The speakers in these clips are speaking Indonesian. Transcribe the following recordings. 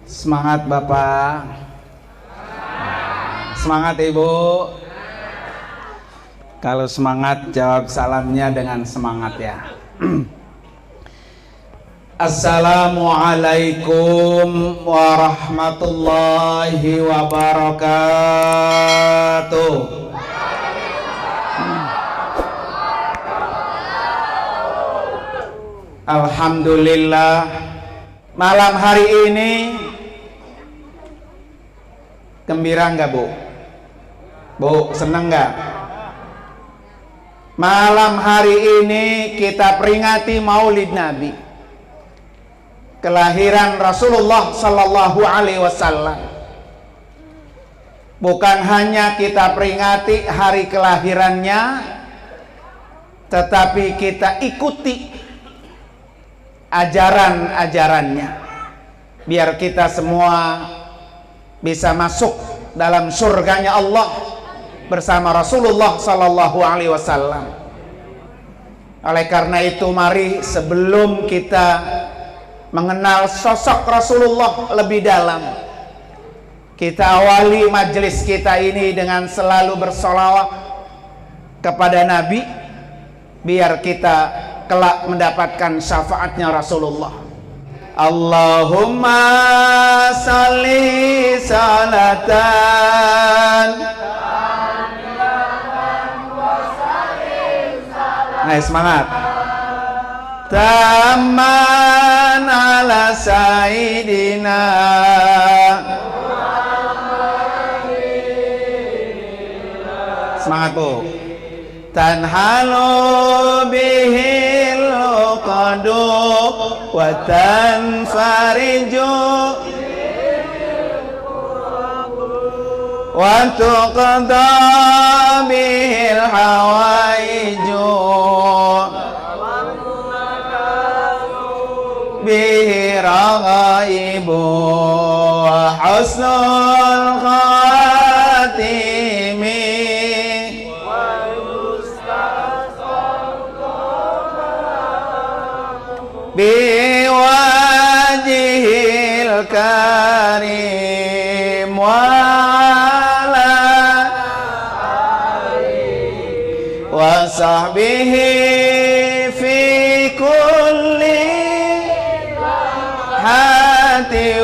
Semangat Bapak. Semangat Ibu. Kalau semangat jawab salamnya dengan semangat ya. Assalamualaikum warahmatullahi wabarakatuh. Alhamdulillah, malam hari ini gembira nggak Bu? Bu, seneng nggak? Malam hari ini kita peringati Maulid Nabi, kelahiran Rasulullah Sallallahu Alaihi Wasallam. Bukan hanya kita peringati hari kelahirannya, tetapi kita ikuti ajaran-ajarannya, biar kita semua bisa masuk dalam surganya Allah bersama Rasulullah Sallallahu Alaihi Wasallam. Oleh karena itu, mari sebelum kita mengenal sosok Rasulullah lebih dalam, kita awali majelis kita ini dengan selalu bersolawat kepada Nabi, biar kita kelak mendapatkan syafaatnya Rasulullah. Allahumma salli salatan. Nah, semangat. Taman ala sayyidina. Semangat Bu. Tanhalu bihil qadu wa tanfariju wa tuqda bihil hawaiju bihi raghaibu wa husnul khatimi biwajihil karim wa ala wa sahbihi fi kulli hati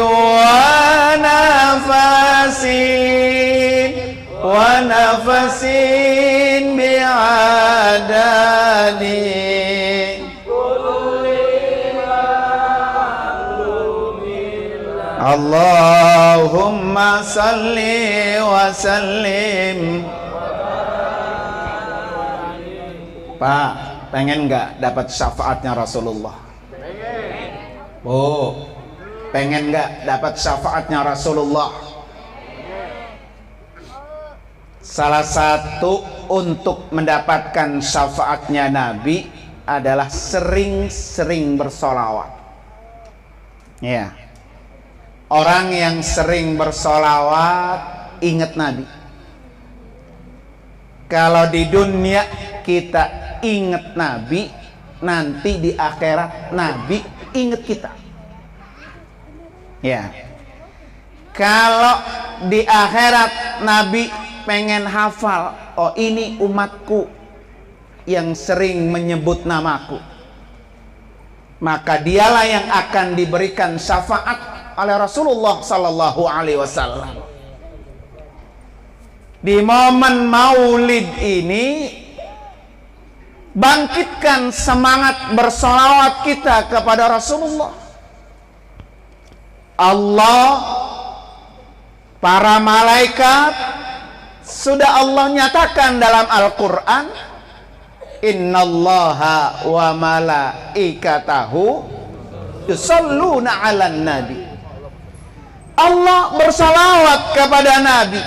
wa nafasin bi'adadi. Allahumma salli wa sallim. Pak, pengen nggak dapat syafaatnya Rasulullah? Bu, pengen nggak dapat syafaatnya Rasulullah? Salah satu untuk mendapatkan syafaatnya Nabi adalah sering-sering bersolawat. Ya. Orang yang sering bersolawat ingat Nabi. Kalau di dunia kita ingat Nabi, nanti di akhirat Nabi ingat kita. Ya. Kalau di akhirat Nabi pengen hafal, oh ini umatku yang sering menyebut namaku, maka dialah yang akan diberikan syafaat oleh Rasulullah Sallallahu Alaihi Wasallam. Di momen Maulid ini, bangkitkan semangat bersolawat kita kepada Rasulullah. Allah, para malaikat sudah Allah nyatakan dalam Al-Quran, innallaha wa malaikatahu yusalluna 'alan nabi. Allah bersalawat kepada Nabi,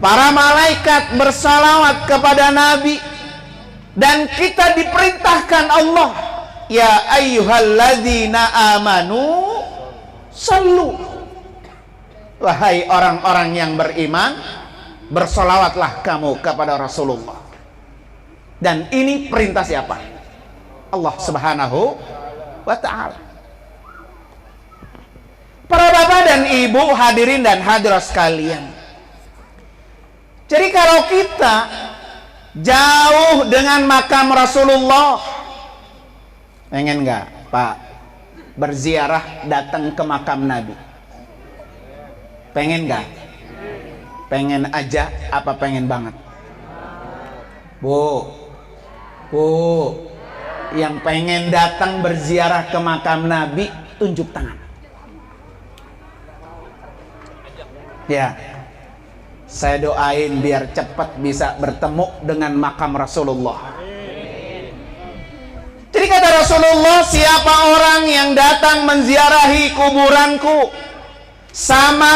para malaikat bersalawat kepada Nabi, dan kita diperintahkan Allah, ya ayyuhalladzina amanu sallu. Wahai orang-orang yang beriman, bersolawatlah kamu kepada Rasulullah. Dan ini perintah siapa? Allah Subhanahu wa ta'ala. Para bapak dan Ibu hadirin dan hadirat sekalian, jadi kalau kita jauh dengan makam Rasulullah, pengen nggak Pak berziarah datang ke makam Nabi? Pengen nggak? Pengen aja apa pengen banget? Bu, yang pengen datang berziarah ke makam Nabi, tunjuk tangan. Ya, saya doain biar cepat bisa bertemu dengan makam Rasulullah. Jadi kata Rasulullah, siapa orang yang datang menziarahi kuburanku, sama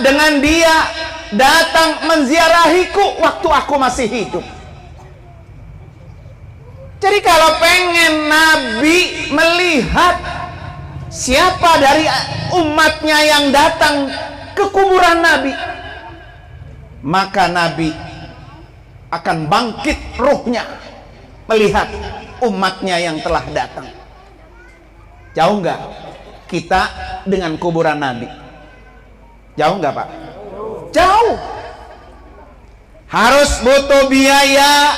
dengan dia datang menziarahiku waktu aku masih hidup. Jadi kalau pengen Nabi melihat siapa dari umatnya yang datang ke kuburan Nabi, maka Nabi akan bangkit ruhnya melihat umatnya yang telah datang. Jauh nggak kita dengan kuburan Nabi? Jauh nggak Pak? Jauh. Harus butuh biaya,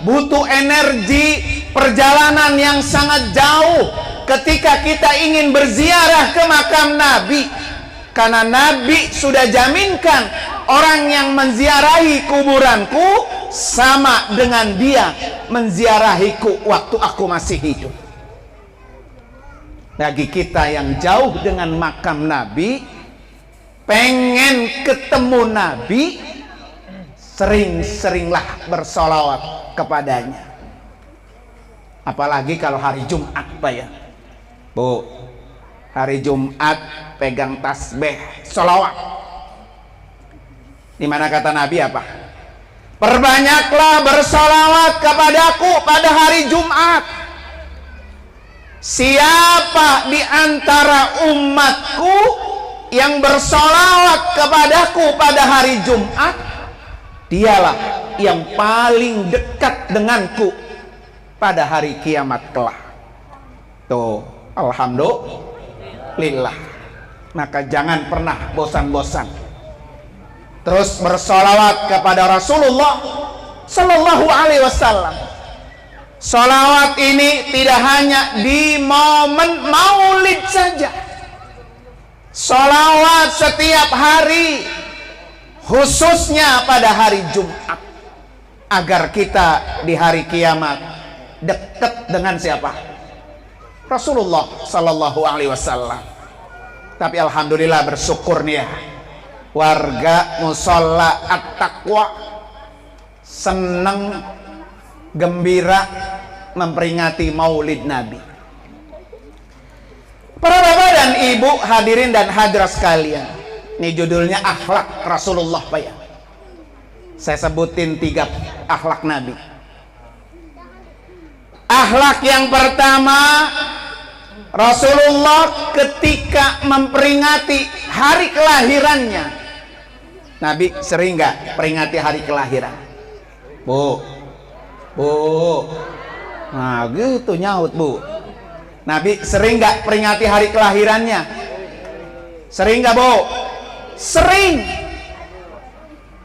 butuh energi, perjalanan yang sangat jauh ketika kita ingin berziarah ke makam Nabi. Karena Nabi sudah jaminkan, orang yang menziarahi kuburanku sama dengan dia menziarahiku waktu aku masih hidup. Bagi kita yang jauh dengan makam Nabi, pengen ketemu Nabi, sering-seringlah bersolawat kepadanya. Apalagi kalau hari Jumat Pak ya, Bu, hari Jumat pegang tasbih solawat. Dimana kata Nabi apa? Perbanyaklah bersolawat kepadaku pada hari Jumat. Siapa di antara umatku yang bersolawat kepadaku pada hari Jumat, dialah yang paling dekat denganku pada hari kiamat kelak. Tuh, alhamdulillah. Maka jangan pernah bosan-bosan terus bersolawat kepada Rasulullah Sallallahu Alaihi Wasallam. Solawat ini tidak hanya di momen maulid saja. Solawat setiap hari, khususnya pada hari Jumat, agar kita di hari kiamat dekat dengan siapa? Rasulullah Sallallahu Alaihi Wasallam. Tapi alhamdulillah bersyukur nih ya, warga Musola At-Taqwa seneng, gembira memperingati Maulid Nabi. Para bapak dan ibu hadirin dan hadirat sekalian, ini judulnya akhlak Rasulullah Pak ya. Saya sebutin 3 akhlak Nabi. Akhlak yang pertama, Rasulullah ketika memperingati hari kelahirannya, Nabi sering nggak peringati hari kelahiran? Bu, nah gitu nyaut Bu. Nabi sering nggak peringati hari kelahirannya? Sering nggak Bu? Sering.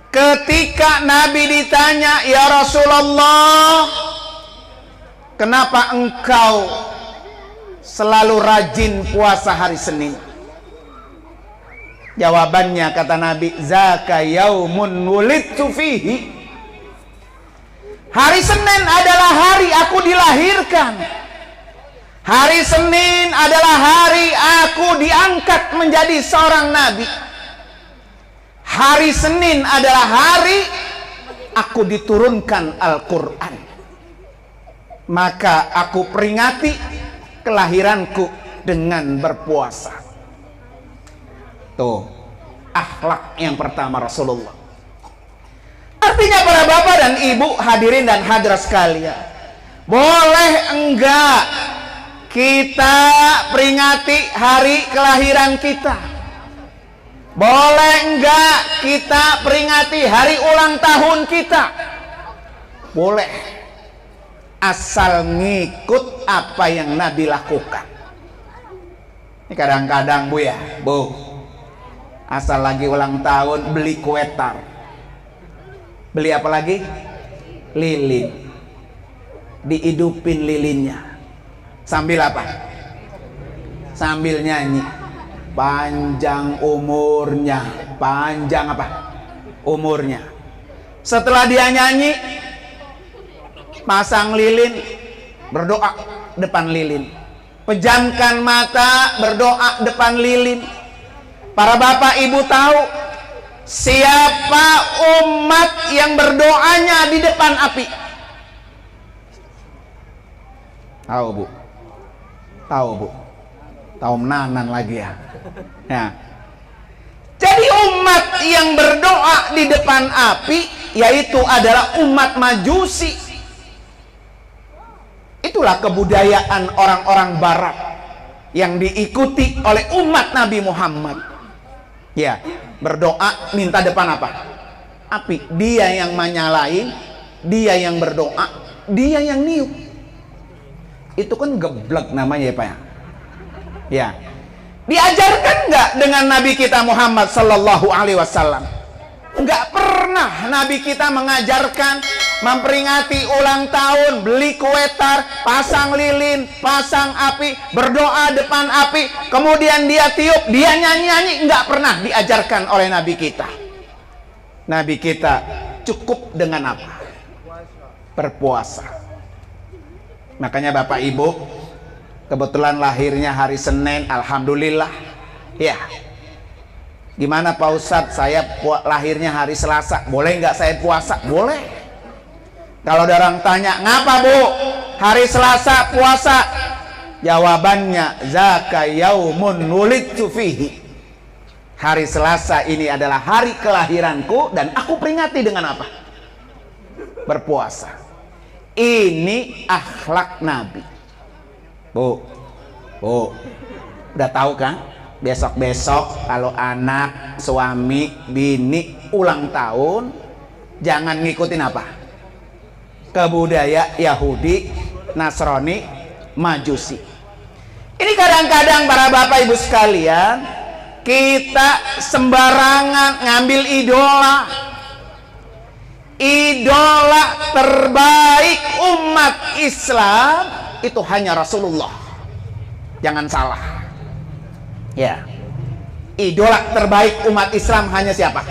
Ketika Nabi ditanya, ya Rasulullah, kenapa engkau selalu rajin puasa hari Senin? Jawabannya kata Nabi, zaka yaumun wulidtu fihi. Hari Senin adalah hari aku dilahirkan. Hari Senin adalah hari aku diangkat menjadi seorang nabi. Hari Senin adalah hari aku diturunkan Al-Quran. Maka aku peringati kelahiranku dengan berpuasa. Tuh, akhlak yang pertama Rasulullah. Artinya para bapak dan ibu hadirin dan hadirat sekalian, boleh enggak kita peringati hari kelahiran kita? Boleh enggak kita peringati hari ulang tahun kita? Boleh, asal ngikut apa yang Nabi lakukan. Ini kadang-kadang Bu ya, Bu, Asal lagi ulang tahun beli kue tar. Beli apa lagi? Lilin. Dihidupin lilinnya. Sambil apa? Sambil nyanyi. Panjang umurnya. Panjang apa? Umurnya. Setelah dia nyanyi, pasang lilin, berdoa depan lilin. Pejamkan mata, berdoa depan lilin. Para bapak ibu tahu siapa umat yang berdoanya di depan api? Tahu bu? Tahu bu? Tahu menanan lagi ya? Ya. Jadi umat yang berdoa di depan api yaitu adalah umat Majusi. Itulah kebudayaan orang-orang barat yang diikuti oleh umat Nabi Muhammad. Ya, berdoa minta depan apa? Api. Dia yang menyalain, dia yang berdoa, dia yang niup. Itu kan geblek namanya ya Pak ya. Ya. Diajarkan nggak dengan Nabi kita Muhammad Sallallahu Alaihi Wasallam? Nggak pernah Nabi kita mengajarkan memperingati ulang tahun, beli kue tar, pasang lilin, pasang api, berdoa depan api, kemudian dia tiup, dia nyanyi-nyanyi. Nggak pernah diajarkan oleh Nabi kita. Nabi kita cukup dengan apa? Berpuasa. Makanya Bapak Ibu, kebetulan lahirnya hari Senin, alhamdulillah. Ya. Gimana Pak Ustadz, saya lahirnya hari Selasa, boleh nggak saya puasa? Boleh. Kalau ada orang tanya, ngapa bu hari Selasa puasa? Jawabannya, zaka yaumun wulidtu fihi. Hari Selasa ini adalah hari kelahiranku dan aku peringati dengan apa? Berpuasa. Ini akhlak Nabi. Bu, udah tahu kan? Besok-besok kalau anak, suami, bini ulang tahun, jangan ngikutin apa? Kebudayaan Yahudi, Nasrani, Majusi. Ini kadang-kadang para bapak ibu sekalian, kita sembarangan ngambil idola. Idola terbaik umat Islam itu hanya Rasulullah. Jangan salah. Ya, idola terbaik umat Islam hanya siapa?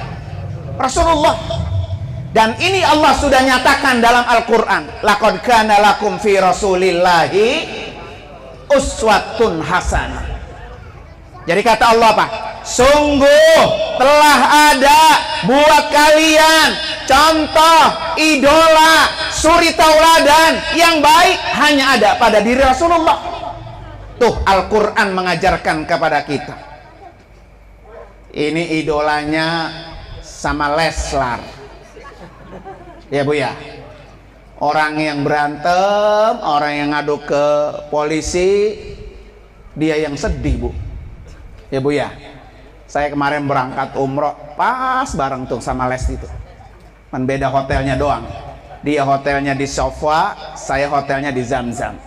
Rasulullah. Dan ini Allah sudah nyatakan dalam Al-Quran, laqad kana lakum fi rasulillahi uswatun hasanah. Jadi kata Allah apa? Sungguh telah ada buat kalian contoh, idola, suri tauladan yang baik hanya ada pada diri Rasulullah. Tuh Al-Quran mengajarkan kepada kita. Ini idolanya sama Leslar. Ya bu ya. Orang yang berantem, orang yang ngadu ke polisi, dia yang sedih bu. Ya bu ya. Saya kemarin berangkat umroh, pas bareng tuh sama Les itu. Man beda hotelnya doang. Dia hotelnya di Sofa, saya hotelnya di Zamzam.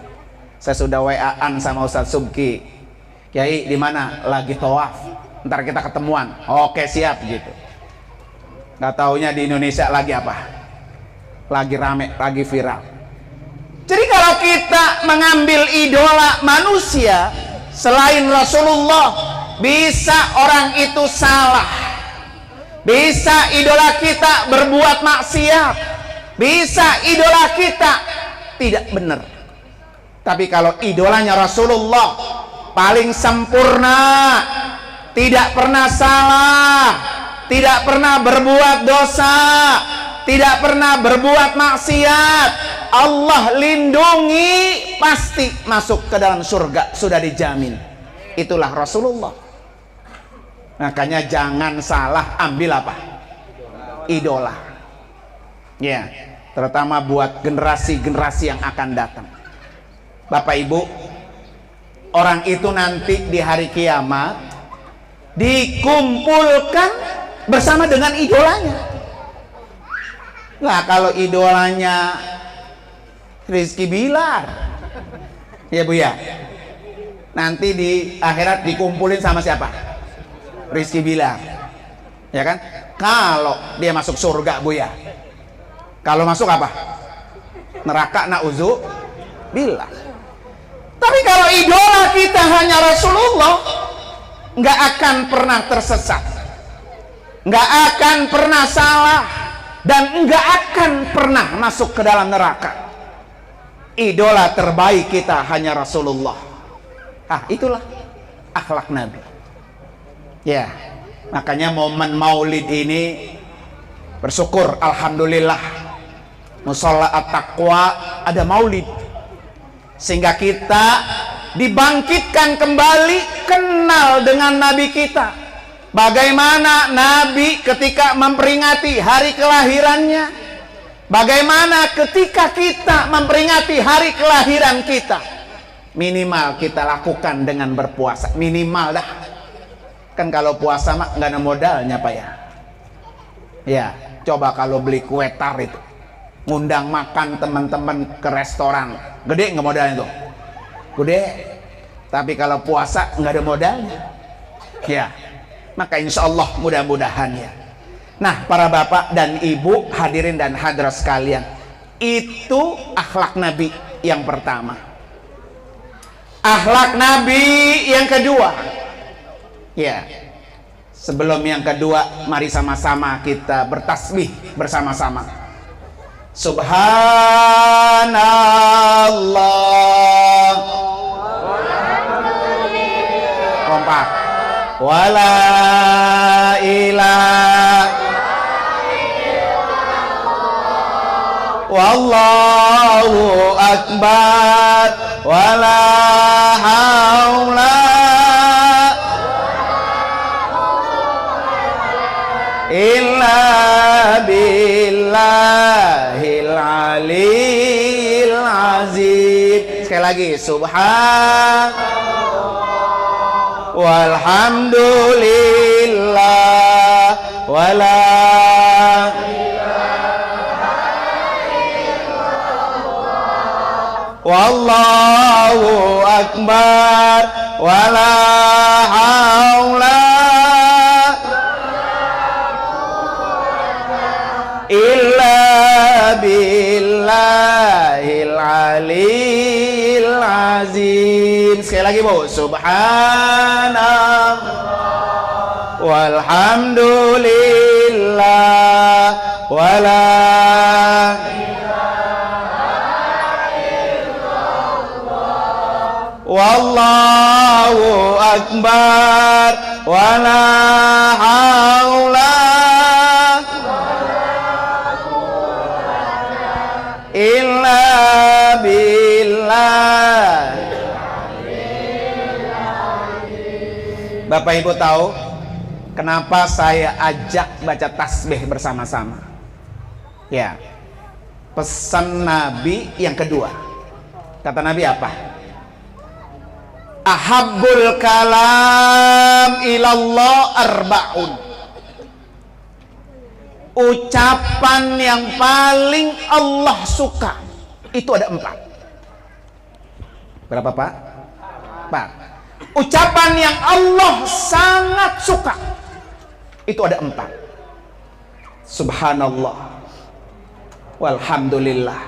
Saya sudah WA-an sama Ustadz Subki. Kiai di mana? Lagi tawaf. Ntar kita ketemuan. Oke siap gitu. Gak taunya di Indonesia lagi apa? Lagi rame, lagi viral. Jadi kalau kita mengambil idola manusia selain Rasulullah, bisa orang itu salah. Bisa idola kita berbuat maksiat. Bisa idola kita tidak benar. Tapi kalau idolanya Rasulullah paling sempurna, tidak pernah salah, tidak pernah berbuat dosa, tidak pernah berbuat maksiat, Allah lindungi, pasti masuk ke dalam surga, sudah dijamin. Itulah Rasulullah. Makanya jangan salah ambil apa? Idola. Ya, terutama buat generasi-generasi yang akan datang. Bapak Ibu, orang itu nanti di hari kiamat dikumpulkan bersama dengan idolanya. Nah kalau idolanya Rizky Bilar, ya bu ya, nanti di akhirat dikumpulin sama siapa? Rizky Bilar. Ya kan? Kalau dia masuk surga, Buya. Kalau masuk apa? Neraka, na'udzubillah. Tapi kalau idola kita hanya Rasulullah, nggak akan pernah tersesat, nggak akan pernah salah, dan nggak akan pernah masuk ke dalam neraka. Idola terbaik kita hanya Rasulullah. Itulah akhlak Nabi. Ya, makanya momen maulid ini bersyukur, alhamdulillah, Musholla At-Taqwa ada maulid, sehingga kita dibangkitkan kembali kenal dengan Nabi kita. Bagaimana Nabi ketika memperingati hari kelahirannya, bagaimana ketika kita memperingati hari kelahiran kita. Minimal kita lakukan dengan berpuasa, minimal dah. Kan kalau puasa mah nggak ada modalnya, Pak ya. Ya, coba kalau beli kue tar itu, ngundang makan teman-teman ke restoran, gede nggak modalnya tuh? Gede. Tapi kalau puasa nggak ada modalnya. Ya, maka insya Allah mudah-mudahan ya. Nah, para bapak dan ibu, hadirin dan hadirat sekalian, itu akhlak Nabi yang pertama. Akhlak Nabi yang kedua. Ya, sebelum yang kedua, mari sama-sama kita bertasbih bersama-sama. Subhanallah. Kompak. Wala ilaha wallahu akbar wala haula illa billahil aliyil azim. Sekali lagi, subhanallah walhamdulillah wala wallahu akbar wala haula illa billahil aliyil azim. Sekali lagi, Bu. Subhanallah walhamdulillah wala wallahu akbar wala haula illa billah. Bapak Ibu tahu kenapa saya ajak baca tasbih bersama-sama? Ya, pesan Nabi yang kedua. Kata Nabi apa? Ahabbul kalam ilallah arba'un. Ucapan yang paling Allah suka itu ada 4. Berapa, Pak? 4. Ucapan yang Allah sangat suka itu ada 4. Subhanallah walhamdulillah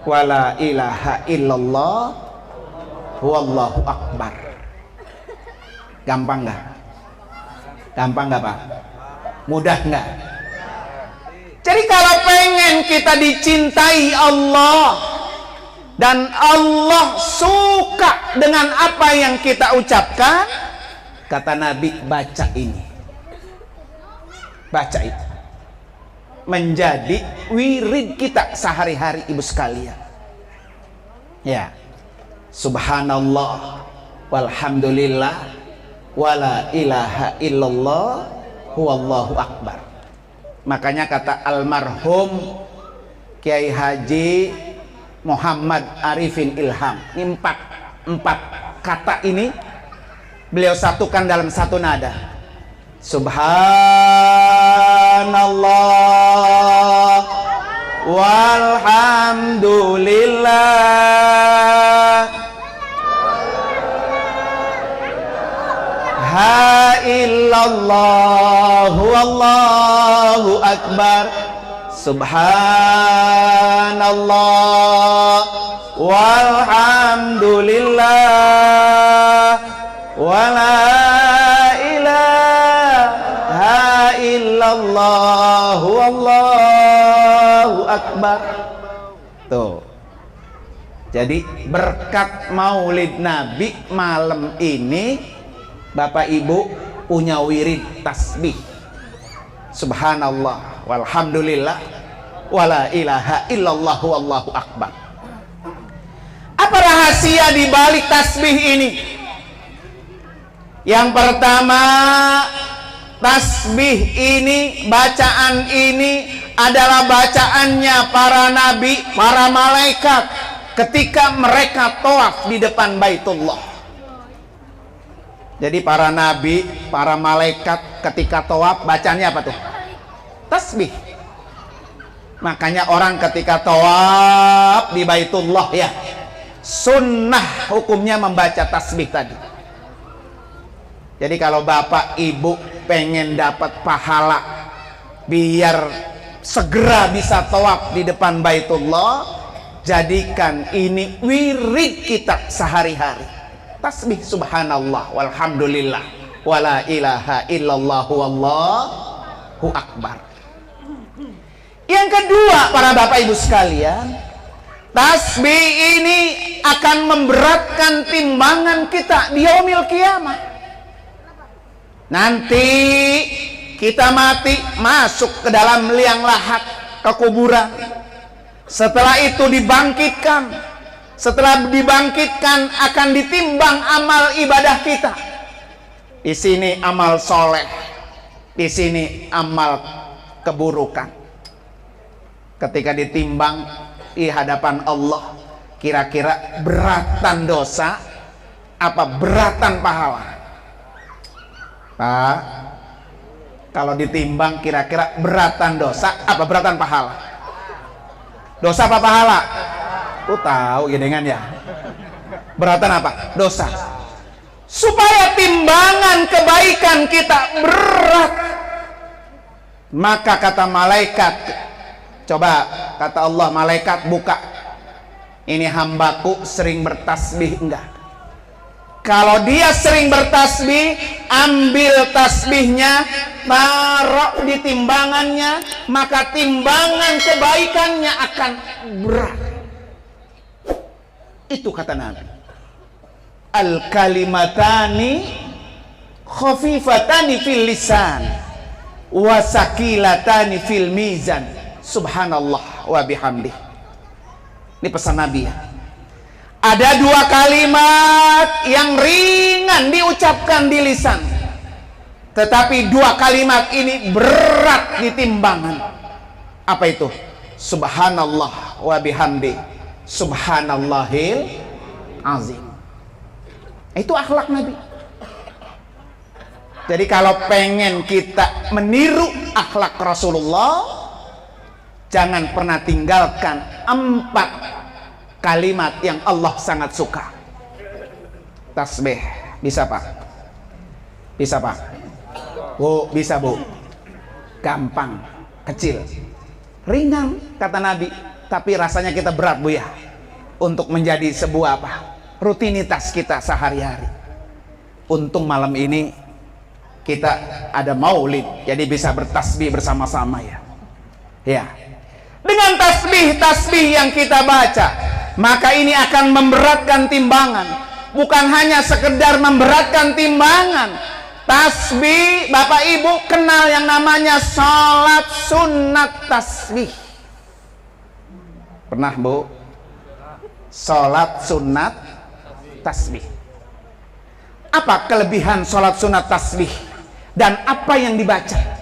wala ilaha illallah wallahu akbar. Gampang nggak? Gampang nggak, Pak? Mudah nggak? Jadi kalau pengen kita dicintai Allah dan Allah suka dengan apa yang kita ucapkan, kata Nabi, baca ini, baca itu menjadi wirid kita sehari-hari, ibu sekalian. Ya, subhanallah walhamdulillah wala ilaha illallah huwallahu akbar. Makanya kata almarhum Kiai Haji Muhammad Arifin Ilham, ini empat kata ini beliau satukan dalam satu nada. Subhanallah walhamdulillah ha illallahu wallahu akbar, subhanallah, walhamdulillah, wala ilaha illallah, wallahu akbar. Tuh. Jadi berkat maulid Nabi malam ini Bapak Ibu punya wirid tasbih. Subhanallah, walhamdulillah, wala ilaha illallah, wallahu akbar. Apa rahasia di balik tasbih ini? Yang pertama, tasbih ini, bacaan ini adalah bacaannya para nabi, para malaikat ketika mereka tawaf di depan Baitullah. Jadi para nabi, para malaikat ketika tawaf bacanya apa tuh? Tasbih. Makanya orang ketika tawaf di Baitullah ya, sunnah hukumnya membaca tasbih tadi. Jadi kalau bapak ibu pengen dapat pahala biar segera bisa tawaf di depan Baitullah, jadikan ini wirid kita sehari-hari. Tasbih subhanallah, walhamdulillah, wala ilaha illallah, wallahu akbar. Yang kedua, para bapak ibu sekalian, tasbih ini akan memberatkan timbangan kita di yaumil kiamah. Nanti kita mati, masuk ke dalam liang lahat, ke kuburan. Setelah itu dibangkitkan. Setelah dibangkitkan akan ditimbang amal ibadah kita. Di sini amal soleh, di sini amal keburukan. Ketika ditimbang di hadapan Allah, kira-kira beratan dosa apa beratan pahala? Pak, kalau ditimbang kira-kira beratan dosa apa beratan pahala? Dosa apa pahala? Tahu gedengan ya. Beratan apa? Dosa. Supaya timbangan kebaikan kita berat, maka kata malaikat, coba kata Allah, malaikat buka, ini hambaku sering bertasbih enggak? Kalau dia sering bertasbih, ambil tasbihnya, taruh di timbangannya, maka timbangan kebaikannya akan berat. Itu kata Nabi. Al-kalimatani khafifatani fil lisan wa sakilatani fil mizan. Subhanallah wa bihamdih. Ini pesan Nabi ya. Ada dua kalimat yang ringan diucapkan di lisan, tetapi dua kalimat ini berat di timbangan. Apa itu? Subhanallah wa bihamdi, subhanallahil azim. Itu akhlak Nabi. Jadi kalau pengen kita meniru akhlak Rasulullah, jangan pernah tinggalkan 4 kalimat yang Allah sangat suka. Tasbih. Bisa Pak? Bisa Pak? Bu, bisa Bu? Gampang, kecil, ringan kata Nabi, tapi rasanya kita berat Bu ya, untuk menjadi sebuah apa? Rutinitas kita sehari-hari. Untung malam ini kita ada maulid, jadi bisa bertasbih bersama-sama ya. Ya. Dengan tasbih-tasbih yang kita baca, maka ini akan memberatkan timbangan. Bukan hanya sekedar memberatkan timbangan. Tasbih, Bapak Ibu kenal yang namanya salat sunat tasbih. Pernah Bu? Salat sunat tasbih. Apa kelebihan salat sunat tasbih? Dan apa yang dibaca?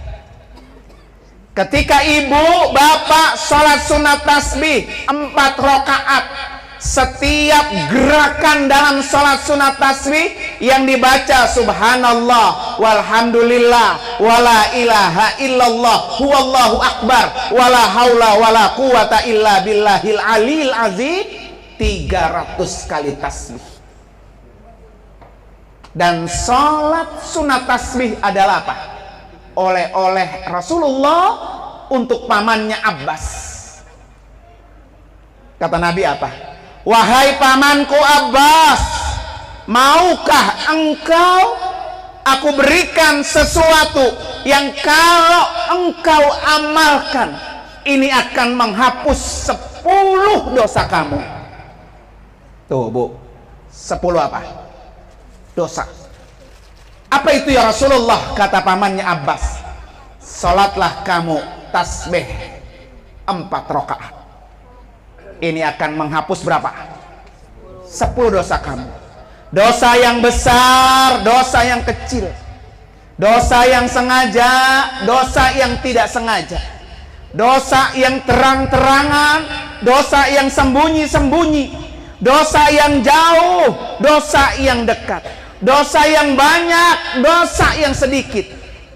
Ketika ibu, bapak sholat sunat tasbih 4 rakaat, setiap gerakan dalam sholat sunat tasbih yang dibaca subhanallah, walhamdulillah, wala ilaha illallah, huwallahu akbar, wala haula wala quwata illa billahil alil azim, 300 kali tasbih. Dan sholat sunat tasbih adalah apa? oleh Rasulullah untuk pamannya Abbas. Kata Nabi apa? Wahai pamanku Abbas, maukah engkau aku berikan sesuatu yang kalau engkau amalkan ini akan menghapus 10 dosa kamu. Tuh Bu, 10 apa? Dosa. Apa itu ya Rasulullah? Kata pamannya Abbas, salatlah kamu tasbih 4 rakaat. Ini akan menghapus berapa? 10 dosa kamu. Dosa yang besar, dosa yang kecil, dosa yang sengaja, dosa yang tidak sengaja, dosa yang terang-terangan, dosa yang sembunyi-sembunyi, dosa yang jauh, dosa yang dekat, dosa yang banyak, dosa yang sedikit.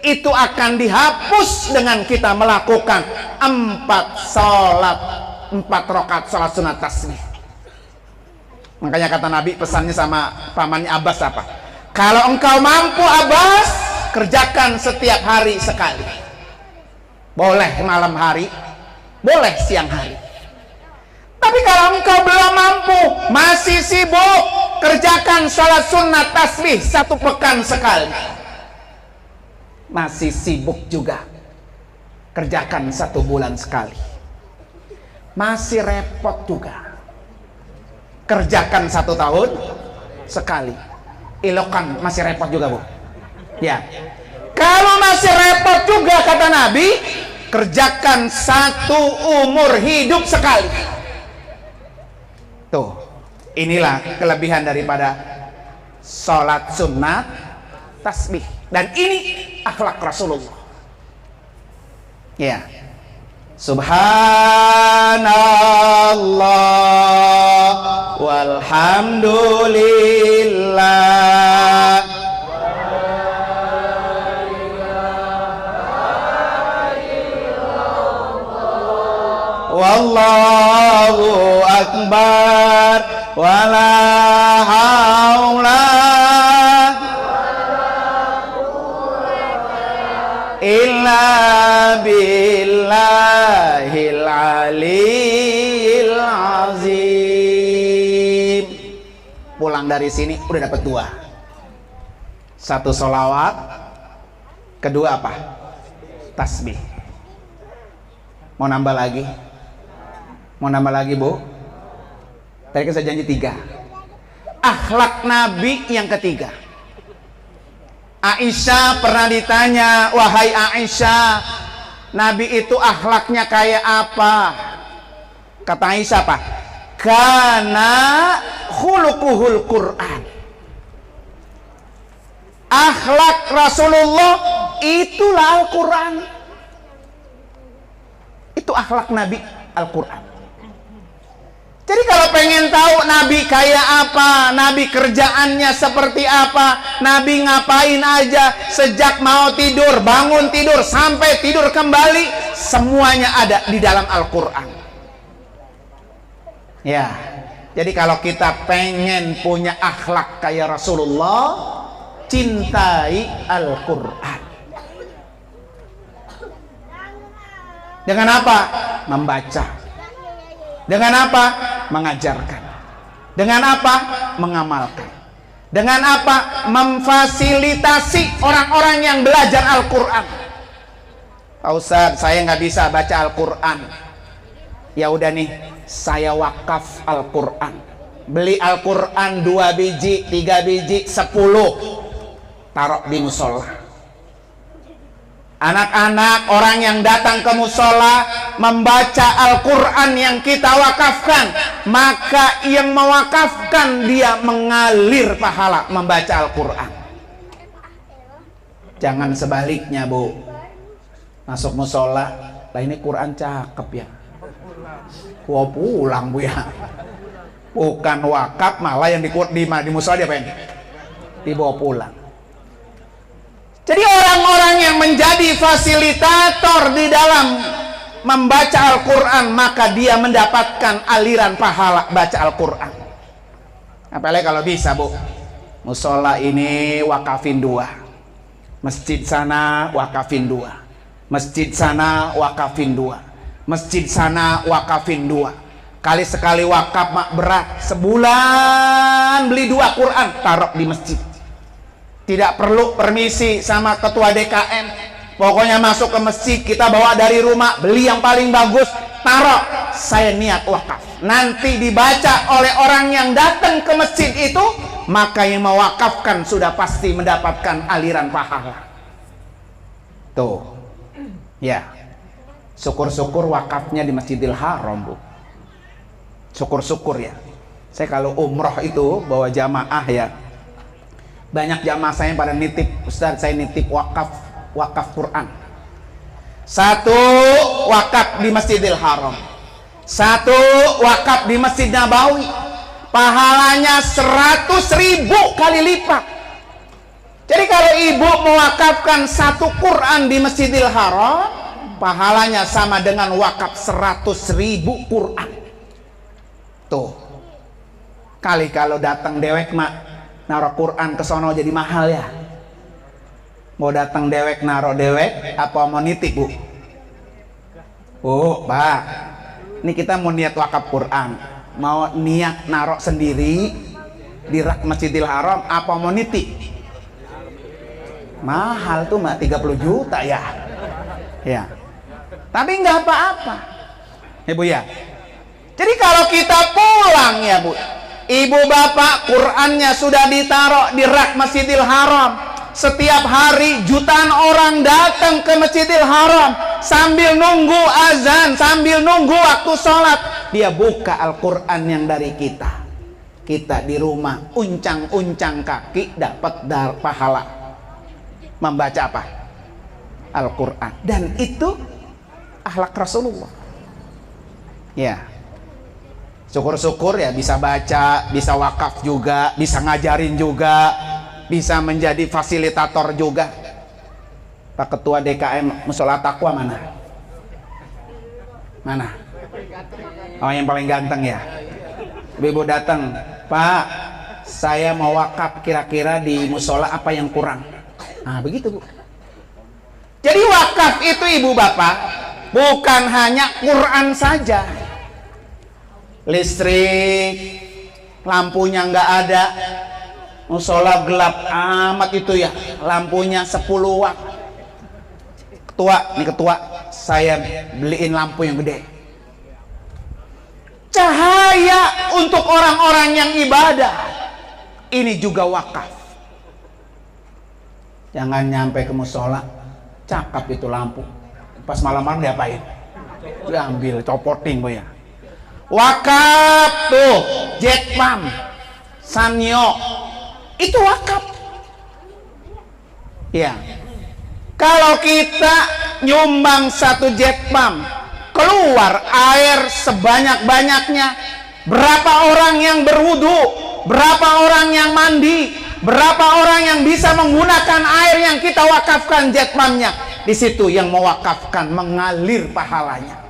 Itu akan dihapus dengan kita melakukan 4 rakaat salat sunat tasbih. Makanya kata Nabi, pesannya sama pamannya Abbas apa? Kalau engkau mampu Abbas, kerjakan setiap hari sekali. Boleh malam hari, boleh siang hari. Tapi kalau engkau belum mampu, masih sibuk, kerjakan salat sunat tasbih 1 pekan sekali. Masih sibuk juga, kerjakan 1 bulan sekali. Masih repot juga, kerjakan 1 tahun sekali. Ilokan masih repot juga Bu. Ya. Kalau masih repot juga kata Nabi, kerjakan 1 umur hidup sekali. Tuh, inilah kelebihan daripada sholat sunat tasbih. Dan ini akhlak Rasulullah. Ya. Subhanallah walhamdulillah wallahu akbar wala haula illa billahil aliyil azim. Pulang dari sini udah dapat 2. 1 sholawat, kedua apa? Tasbih. Mau nambah lagi? Mau nambah lagi Bu? Tadi kan saya janji 3. Akhlak Nabi yang ketiga. Aisyah pernah ditanya, wahai Aisyah, Nabi itu akhlaknya kayak apa? Kata Aisyah apa? Kana khuluquhul Quran. Akhlak Rasulullah itulah Al-Quran. Itu akhlak Nabi, Al-Quran. Jadi kalau pengen tahu Nabi kayak apa, Nabi kerjaannya seperti apa, Nabi ngapain aja sejak mau tidur, bangun tidur, sampai tidur kembali, semuanya ada di dalam Al-Quran. Ya, jadi kalau kita pengen punya akhlak kayak Rasulullah, cintai Al-Quran. Dengan apa? Membaca. Dengan apa? Mengajarkan. Dengan apa? Mengamalkan. Dengan apa? Memfasilitasi orang-orang yang belajar Al-Quran. Pak Ustadz, saya nggak bisa baca Al-Quran. Ya udah nih, saya wakaf Al-Quran. Beli Al-Quran 2 biji, 3 biji, 10, taruh di musola. Anak-anak, orang yang datang ke musola membaca Al-Quran yang kita wakafkan, maka yang mewakafkan dia mengalir pahala membaca Al-Quran. Jangan sebaliknya Bu, masuk musola, lah ini Quran cakep ya, gua pulang Bu ya. Bukan wakaf, malah yang di musola dia pengen dibawa pulang. Jadi orang-orang yang menjadi fasilitator di dalam membaca Al-Quran, maka dia mendapatkan aliran pahala baca Al-Quran. Apalagi kalau bisa Bu, musola ini wakafin 2, Masjid sana wakafin 2, masjid sana wakafin 2, masjid sana wakafin 2. Kali sekali wakaf mak berat, sebulan beli 2 Quran taruh di masjid. Tidak perlu permisi sama ketua DKM, pokoknya masuk ke masjid kita bawa dari rumah, beli yang paling bagus, taruh, saya niat wakaf. Nanti dibaca oleh orang yang datang ke masjid itu, maka yang mewakafkan sudah pasti mendapatkan aliran pahala. Tuh ya, syukur-syukur wakafnya di Masjidil Haram, Bu. Syukur-syukur ya. Saya kalau umroh itu bawa jamaah ya, banyak jamaah saya yang pada nitip, Ustaz saya nitip wakaf Quran. 1 wakaf di Masjidil Haram, 1 wakaf di Masjid Nabawi, pahalanya 100.000 kali lipat. Jadi kalau ibu mewakafkan 1 Quran di Masjidil Haram, pahalanya sama dengan wakaf 100.000 Quran. Tuh, kali kalau datang dewek mak naruh Quran ke sono jadi mahal ya. Mau datang dewek naruh dewek apa mau nitip, Bu? Oh Pak, ini kita mau niat wakaf Quran, mau niat naruh sendiri di rak Masjidil Haram apa mau nitip? Mahal tuh mak, 30 juta ya. Ya, tapi nggak apa-apa ya Bu ya. Jadi kalau kita pulang ya Bu, ibu bapak Qurannya sudah ditaruh di rak Masjidil Haram. Setiap hari jutaan orang datang ke Masjidil Haram sambil nunggu azan, sambil nunggu waktu sholat, dia buka Al-Quran yang dari kita. Kita di rumah uncang-uncang kaki dapat pahala membaca apa? Al-Quran. Dan itu akhlak Rasulullah ya. Syukur-syukur ya bisa baca, bisa wakaf juga, bisa ngajarin juga, bisa menjadi fasilitator juga. Pak Ketua DKM Musola Taqwa mana? Mana? Oh yang paling ganteng ya. Ibu datang, Pak saya mau wakaf, kira-kira di musola apa yang kurang? Nah begitu Bu. Jadi wakaf itu ibu bapak bukan hanya Quran saja. Listrik, lampunya nggak ada, musola gelap amat itu ya, lampunya 10 watt. Ketua, saya beliin lampu yang gede. Cahaya untuk orang-orang yang ibadah. Ini juga wakaf. Jangan nyampe ke musola, cakap itu lampu. Pas malam-malam diapain? Diambil, copoting Bu ya. Wakaf tuh, Jetpam, Sanyo, itu wakaf. Ya, kalau kita nyumbang 1 Jetpam, keluar air sebanyak-banyaknya, berapa orang yang berwudu, berapa orang yang mandi, berapa orang yang bisa menggunakan air yang kita wakafkan Jetpamnya. Di situ yang mewakafkan mengalir pahalanya.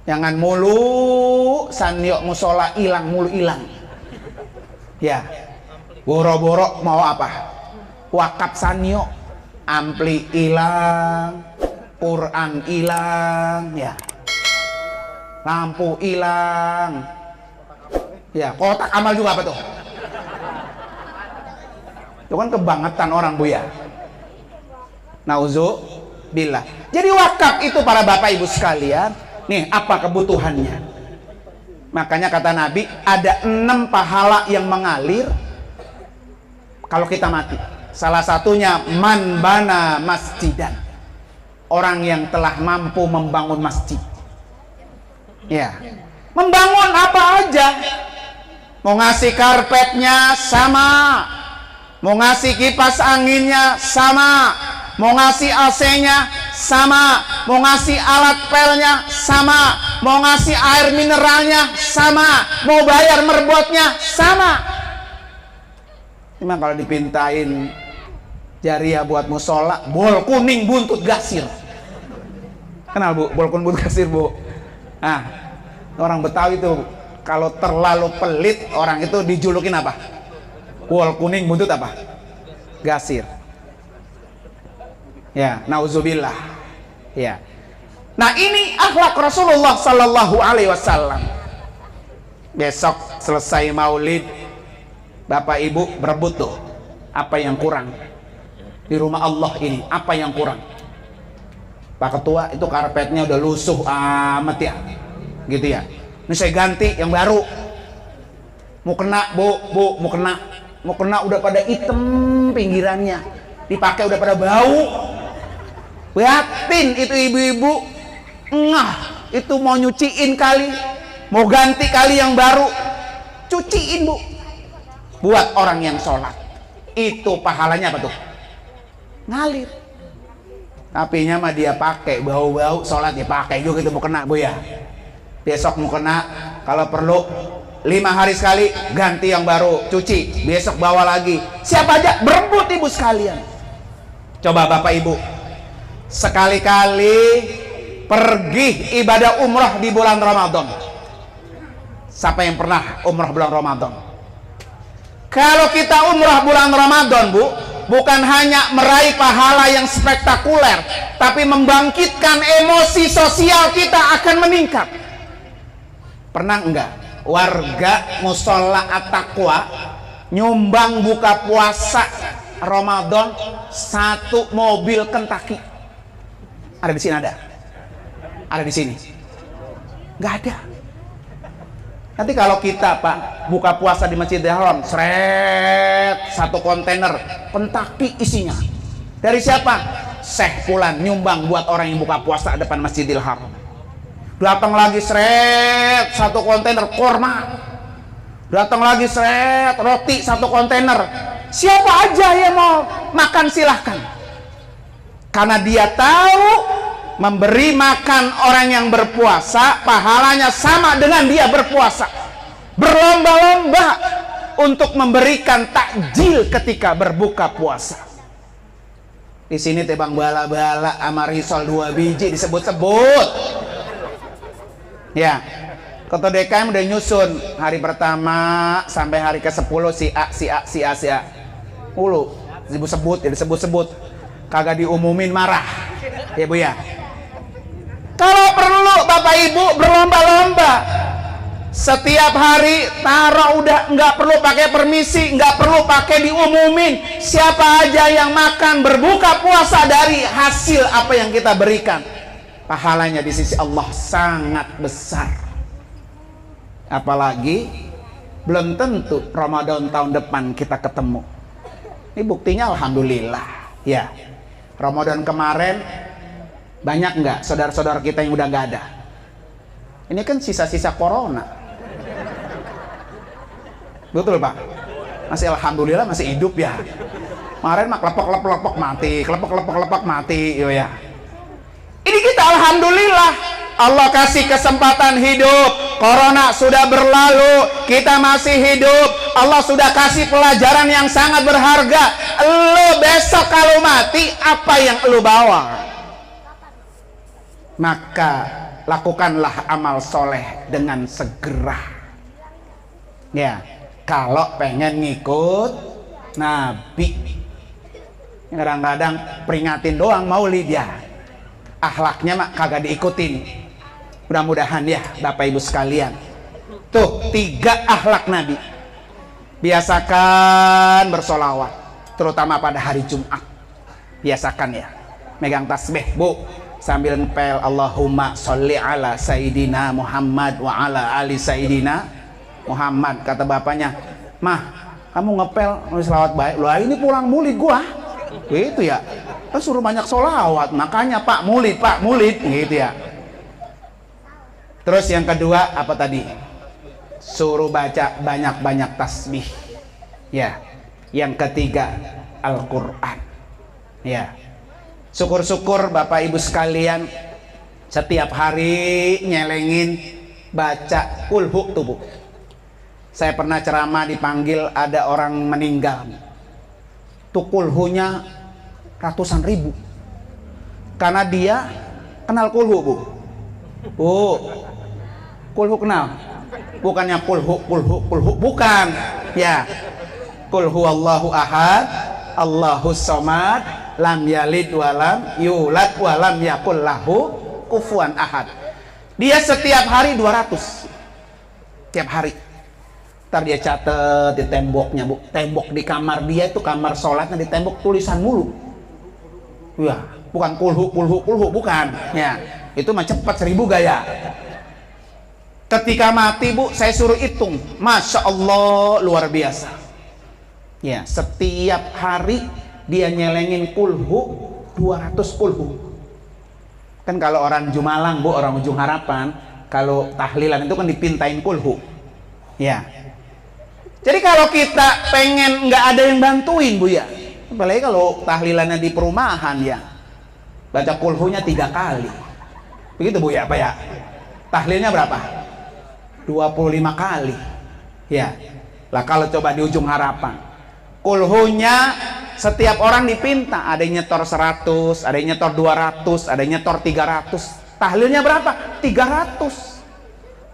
Jangan mulu sanyo musola hilang mulu hilang. Ya, boro-boro mau apa? Wakaf sanyo, ampli hilang, Quran hilang, ya, lampu hilang, ya, kotak amal juga apa tuh? Itu kan kebangetan orang Bu ya. Nauzubillah. Jadi wakaf itu para bapak ibu sekalian. Nih apa kebutuhannya? Makanya kata Nabi ada 6 pahala yang mengalir kalau kita mati. Salah satunya man bana masjidan, orang yang telah mampu membangun masjid. Ya, membangun apa aja. Mau ngasih karpetnya sama, mau ngasih kipas anginnya sama, mau ngasih AC-nya sama, mau ngasih alat pelnya sama, mau ngasih air mineralnya sama, mau bayar merbotnya sama. Cuma kalau dipintain jariah buat musola, bol kuning buntut gasir. Kenal Bu, bol kuning buntut gasir Bu? Nah, orang Betawi itu kalau terlalu pelit orang itu dijulukin apa? Bol kuning buntut apa? Gasir. Ya, nauzubillah. Ya. Nah, ini akhlak Rasulullah sallallahu alaihi wasallam. Besok selesai Maulid, Bapak Ibu berebut tuh. Apa yang kurang? Di rumah Allah ini, apa yang kurang? Pak Ketua, itu karpetnya udah lusuh amat ya. Gitu ya. Ini saya ganti yang baru. Mau kena, Bu, mau kena. Mau kena udah pada hitam pinggirannya. Dipakai udah pada bau. Liatin itu ibu-ibu. Itu mau nyuciin kali, mau ganti kali yang baru, cuciin Bu. Buat orang yang sholat itu pahalanya apa tuh? Ngalir. Tapi mah dia pakai bau-bau sholat, dia pakai juga itu mau kena Bu ya. Besok mau kena, kalau perlu 5 hari sekali ganti yang baru, cuci, besok bawa lagi. Siapa aja berebut ibu sekalian. Coba Bapak Ibu sekali-kali pergi ibadah umrah di bulan Ramadan. Siapa yang pernah umrah bulan Ramadan? Kalau kita umrah bulan Ramadan, Bu, bukan hanya meraih pahala yang spektakuler, tapi membangkitkan emosi sosial kita akan meningkat. Pernah enggak warga Musola At-Taqwa nyumbang buka puasa Ramadan 1 mobil Kentucky? Ada di sini ada? Ada di sini? Nggak ada. Nanti kalau kita Pak buka puasa di Masjidil Haram, seret 1 kontainer Kentucky isinya. Dari siapa? Syekh Fulan nyumbang buat orang yang buka puasa depan Masjidil Haram. Datang lagi seret 1 kontainer korma. Datang lagi seret roti 1 kontainer. Siapa aja yang mau makan silahkan. Karena dia tahu memberi makan orang yang berpuasa pahalanya sama dengan dia berpuasa. Berlomba-lomba untuk memberikan takjil ketika berbuka puasa. Di sini tebang bala-bala sama risol 2 biji disebut-sebut. Ya, Ketua DKM udah nyusun hari pertama sampai hari ke-10 si A. Ulu disebut-sebut, kagak diumumin marah. Ya Bu ya. Kalau perlu Bapak Ibu berlomba-lomba. Setiap hari taruh, udah nggak perlu pakai permisi, nggak perlu pakai diumumin. Siapa aja yang makan berbuka puasa dari hasil apa yang kita berikan, pahalanya di sisi Allah sangat besar. Apalagi belum tentu Ramadan tahun depan kita ketemu. Ini buktinya alhamdulillah ya. Ramadan kemarin banyak nggak saudara-saudara kita yang udah nggak ada? Ini kan sisa-sisa corona. Betul Pak? Masih alhamdulillah masih hidup ya. Kemarin mah kelepok mati, kelepok mati, yo ya. Ini kita alhamdulillah Allah kasih kesempatan hidup. Corona sudah berlalu, kita masih hidup. Allah sudah kasih pelajaran yang sangat berharga. Lo besok kalau mati, apa yang lo bawa? Maka lakukanlah amal soleh dengan segera. Ya, kalau pengen ngikut Nabi. Kadang-kadang peringatin doang Maulid ya. Akhlaknya mah kagak diikutin. Mudah-mudahan ya Bapak Ibu sekalian. Tuh 3 akhlak Nabi. Biasakan bersolawat, terutama pada hari Jumat. Biasakan ya. Megang tasbih Bu, sambil ngepel Allahumma sholli ala Sayyidina Muhammad wa ala ali Sayyidina Muhammad. Kata bapaknya, mah kamu ngepel selawat baik. Loh ini pulang Maulid gua. Gitu ya. Kan suruh banyak solawat, makanya Pak Maulid gitu ya. Terus yang kedua apa tadi? Suruh baca banyak-banyak tasbih. Ya. Yang ketiga Al-Qur'an. Ya. Syukur-syukur Bapak Ibu sekalian setiap hari nyelengin baca kulhu tubuh. Saya pernah ceramah dipanggil ada orang meninggal. Tuh kulhunya ratusan ribu. Karena dia kenal kulhu Bu. Kulhu kenal? Bukannya kulhu bukan. Ya. Qul huwallahu ahad, Allahus samad, lam yalid walam yulad walam yakul lahu kufuwan ahad. Dia setiap hari 200. Tiap hari. Ntar dia catet di temboknya, Bu. Tembok di kamar dia itu, kamar sholatnya di tembok tulisan mulu. Ya, bukan kulhu, bukan. Ya, itu mah cepat 1000 gaya. Ketika mati, Bu, saya suruh hitung. Masya Allah, luar biasa. Ya, setiap hari dia nyelengin kulhu 200 kulhu. Kan kalau orang Jumalang, Bu, orang Ujung Harapan, kalau tahlilan itu kan dipintain kulhu. Ya. Jadi kalau kita pengen nggak ada yang bantuin, Bu, ya, apalagi kalau tahlilannya di perumahan, ya, baca kulhunya 3 kali. Begitu, Bu, ya, apa ya? Tahlilnya berapa? 25 kali. Ya. Lah kalau coba di Ujung Harapan, kulhunya setiap orang dipinta, ada yang nyetor 100, ada yang nyetor 200, ada yang nyetor 300. Tahlilnya berapa? 300.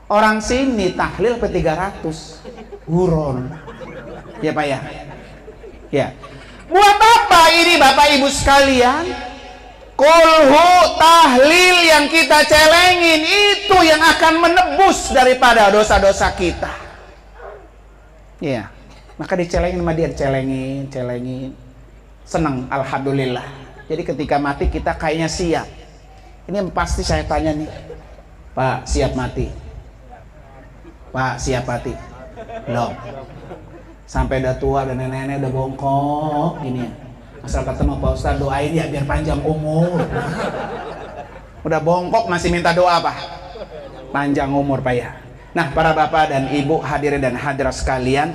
Orang sini tahlil ke 300. Huron. Ya, Pak, ya. Ya. Buat apa ini, Bapak Ibu sekalian? Kulhu tahlil yang kita celengin itu yang akan menebus daripada dosa-dosa kita. Ya. Maka dicelengin sama dia, celengin. Senang, alhamdulillah. Jadi ketika mati kita kayaknya siap. Ini yang pasti saya tanya nih, Pak, siap mati? Pak, siap mati? Belum. Sampai udah tua, udah nenek-nenek, udah bongkok gini ya. Asal ketemu Pak Ustadz, doain ya biar panjang umur. Udah bongkok masih minta doa, Pak? Panjang umur, Pak, ya. Nah, para bapak dan ibu hadirin dan hadirat sekalian,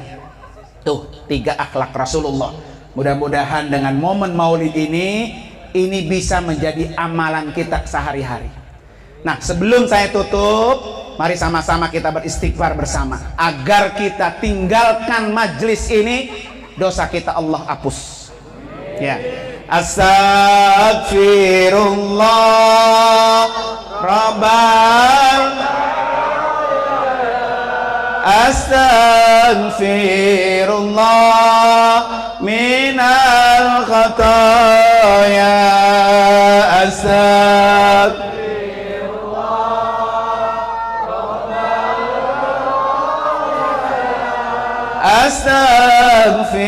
tuh 3 akhlak Rasulullah. Mudah-mudahan dengan momen maulid ini bisa menjadi amalan kita sehari-hari. Nah, sebelum saya tutup, mari sama-sama kita beristighfar bersama agar kita tinggalkan majlis ini, dosa kita Allah hapus. Ya. Astaghfirullah Rabbal Astaghfirullah minal khataya.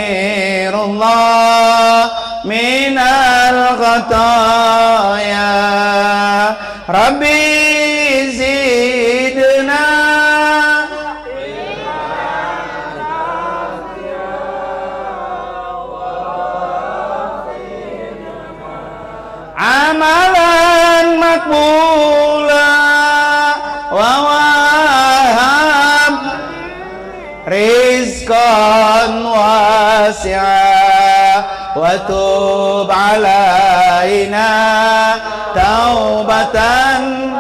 Astaghfirullah minal khataya. Rabbi zidna amalan makbula wa wahab rizqan wasi'a wa tub alaina taubatan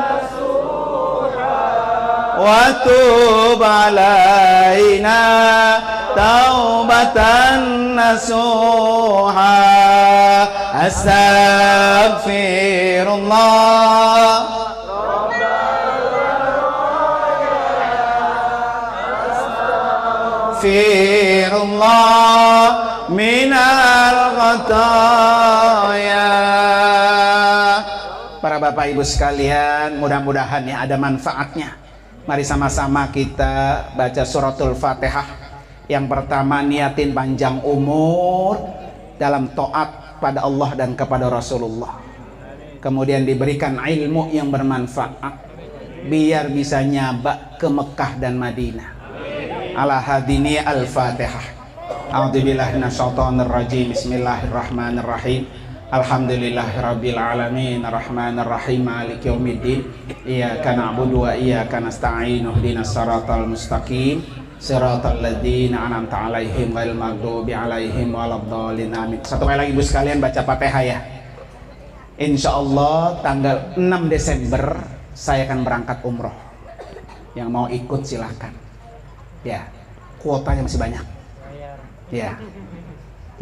wa tub alaina taubatan nasuha. Astaghfirullah Astaghfirullah minal khataya. Para bapak ibu sekalian, mudah-mudahan ya ada manfaatnya. Mari sama-sama kita baca suratul Fatihah. Yang pertama, niatin panjang umur dalam taat pada Allah dan kepada Rasulullah. Kemudian diberikan ilmu yang bermanfaat biar bisa nyabak ke Mekah dan Madinah. Ala hadini al-Fatihah. A'udzubillahi minasyaitonir rajim. Bismillahirrahmanirrahim. Alhamdulillahirabbil alamin arrahmanir rahim maliki yaumiddin. Iyyaka na'budu wa iyyaka nasta'in. Ihdinas siratal mustaqim. Siratal ladzina an'amta 'alaihim ghairil maghdubi alaihim waladdallin. Amin. Satu kali lagi Ibu sekalian baca Fatihah ya. Insyaallah tanggal 6 Desember saya akan berangkat umroh. Yang mau ikut silahkan. Ya, kuotanya masih banyak. Ya.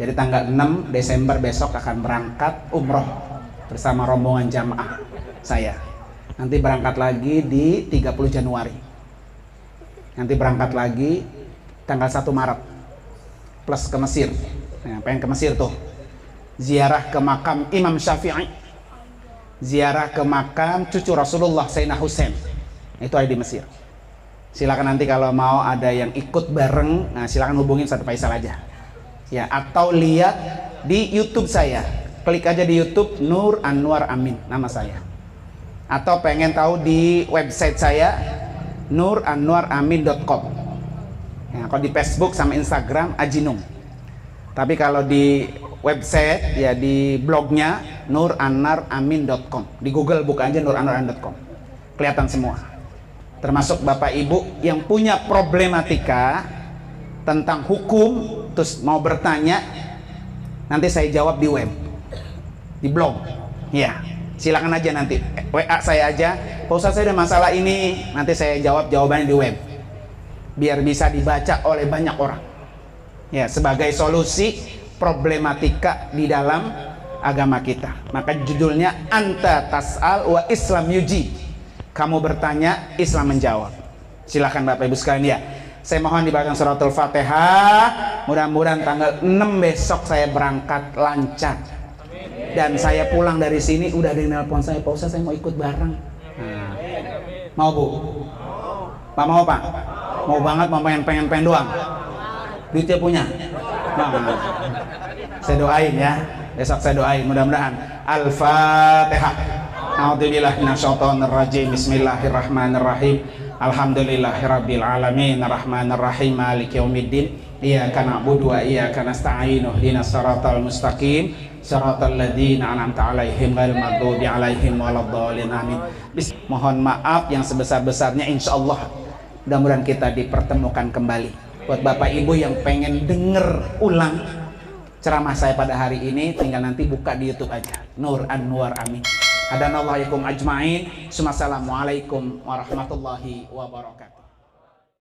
Jadi tanggal 6 Desember besok akan berangkat umroh bersama rombongan jamaah saya. Nanti berangkat lagi di 30 Januari. Nanti berangkat lagi tanggal 1 Maret plus ke Mesir. Nah, pengen ke Mesir tuh. ziarah ke makam Imam Syafi'i, ziarah ke makam cucu Rasulullah Sayyidina Husain, itu ada di Mesir. Silakan nanti kalau mau ada yang ikut bareng, nah silakan hubungin Ustaz Faisal aja ya, atau lihat di YouTube saya, klik aja di YouTube Nur Anwar Amin nama saya, atau pengen tahu di website saya nuranwaramin.com ya, kalau di Facebook sama Instagram Ajinung, tapi kalau di website ya di blognya nuranwaramin.com, di Google buka aja nuranwaramin.com, kelihatan semua. Termasuk Bapak Ibu yang punya problematika tentang hukum terus mau bertanya, nanti saya jawab di web, di blog ya, silakan aja nanti WA saya aja, Pak Ustaz saya ada masalah ini, nanti saya jawab jawabannya di web biar bisa dibaca oleh banyak orang ya, sebagai solusi problematika di dalam agama kita. Maka judulnya Anta Tas'al wa Islam Yuji, kamu bertanya Islam menjawab. Silahkan Bapak Ibu sekalian ya, saya mohon dibacakan suratul Fatihah. Mudah-mudahan tanggal 6 besok saya berangkat lancar, dan saya pulang dari sini udah ada yang nelpon saya, Pak Ustaz saya mau ikut bareng. Nah, mau Bu? Pak mau Pak? Mau banget, mau pengen doang. Duitnya punya? Nah, saya doain ya, besok saya doain mudah-mudahan. Al-Fatihah. A'udzubillahi minasyaitonirrajim. Bismillahirrahmanirrahim. Alhamdulillahirabbil alamin arrahmanirrahim maliki yaumiddin iyyaka na'budu wa iyyaka nasta'in ihdinas siratal mustaqim siratal ladzina an'amta 'alaihim ghairil maghdubi 'alaihim waladdallin amin. Mohon maaf yang sebesar-besarnya, insyaallah mudah-mudahan kita dipertemukan kembali. Buat Bapak Ibu yang pengen denger ulang ceramah saya pada hari ini, tinggal nanti buka di YouTube aja Nur Anwar Amin. Hadanallahu ajma'in. Assalamualaikum warahmatullahi wabarakatuh.